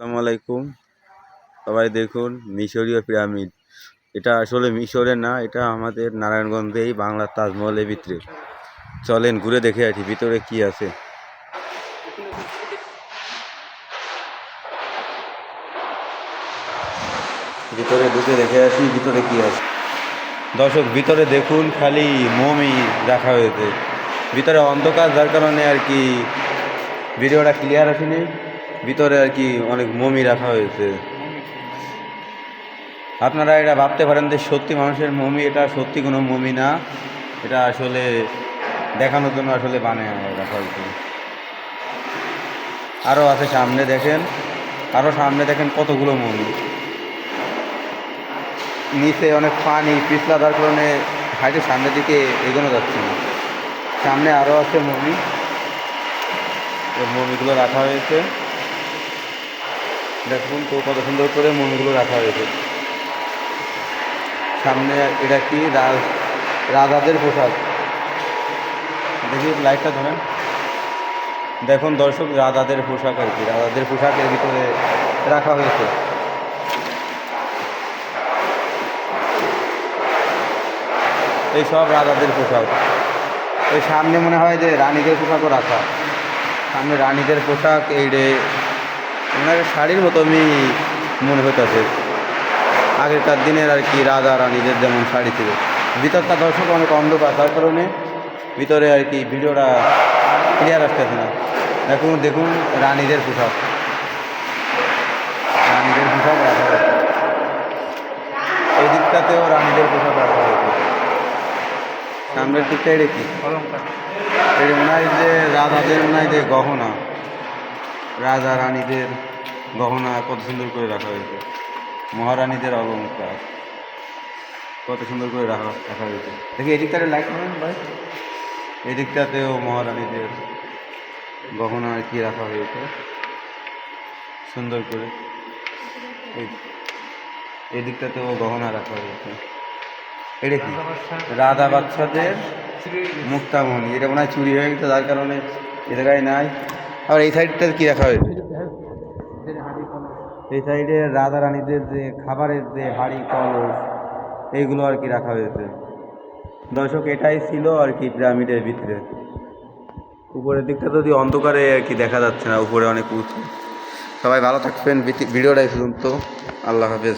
আসসালামু আলাইকুম। সবাই দেখুন মিশরীয় পিরামিড। এটা আসলে মিশরের না, এটা আমাদের নারায়ণগঞ্জেই বাংলার তাজমহলের ভিতরে। চলেন ঘুরে দেখে আসি ভিতরে কি আছে। ভিতরে ঢুকে দেখে আসি ভিতরে কি আছে। দর্শক ভিতরে দেখুন, খালি মমি রাখা হয়েছে। ভিতরে অন্ধকার, যার কারণে আর কি ভিডিওটা ক্লিয়ার আসেনি। ভিতরে আর কি অনেক মমি রাখা হয়েছে। আপনারা এটা ভাবতে পারেন যে সত্যি মানুষের মমি, এটা সত্যি কোনো মমি না, এটা আসলে দেখানোর জন্য আসলে বানায় রাখা হয়েছে। আরও আছে সামনে দেখেন, আরও সামনে দেখেন কতগুলো মমি। নিচে অনেক পানি পিছলা, তার কারণে হাইটের সামনের দিকে এগোনো যাচ্ছে না। সামনে আরও আছে মমি, ওই মমিগুলো রাখা হয়েছে। দেখুন তো কত সুন্দর করে মমিগুলো রাখা হয়েছে। সামনে এটা কি রাজাদের পোশাক, দেখি লাইটটা ধরেন। দেখুন দর্শক, রাজাদের পোশাক আর কি, রাজাদের পোশাকের ভিতরে রাখা হয়েছে। এই সব রাজাদের পোশাক। ওই সামনে মনে হয় যে রানীদের পোশাকও রাখা, সামনে রানীদের পোশাক। এই রে মনে হয় শাড়ির মতো আমি মনে হইতেছে, আগেকার দিনের আর কি রাজা রানীদের যেমন শাড়ি ছিল। ভিতরটা দর্শক অনেক অন্ধকার, তার কারণে ভিতরে আর কি ভিডিওটা ক্লিয়ার আসতেছে না। দেখুন দেখুন রানীদের পোশাক, রানীদের পোশাক রাখা হয়েছে। এই দিকটাতেও রানীদের পোশাক রাখা হয়েছে। সামনের দিকটা এটা কি অলঙ্কার, এটা মনে হয় যে রাজাদের মনে হয় যে গহনা, রাজা রানীদের গহনা কত সুন্দর করে রাখা হয়েছে। মহারানীদের অলঙ্কার কত সুন্দর করে রাখা হয়েছে। দেখি এদিকটাতে লাইট করেন ভাই, এদিকটাতেও মহারানীদের গহনা আর কি রাখা হয়েছে সুন্দর করে। এই দিকটাতেও গহনা রাখা হয়েছে। এটা কি রাধা বাচ্চাদের মুক্তামণি, এটা মনে হয় চুরি হয়ে গেছে, যার কারণে এ জায়গায় নাই। আবার এই সাইডটা কি রাখা হয়েছে, এই সাইডে রাধা রানীদের যে খাবারের যে হাঁড়ি কলস, এইগুলো আর কি রাখা হয়েছে। দর্শক এটাই ছিল আর কি পিরামিডের ভিতরে। উপরের দিকটা যদি অন্ধকারে আর কি দেখা যাচ্ছে না, উপরে অনেক উঁচু। সবাই ভালো থাকবেন, ভিডিওটা শুনুন তো। আল্লাহ হাফেজ।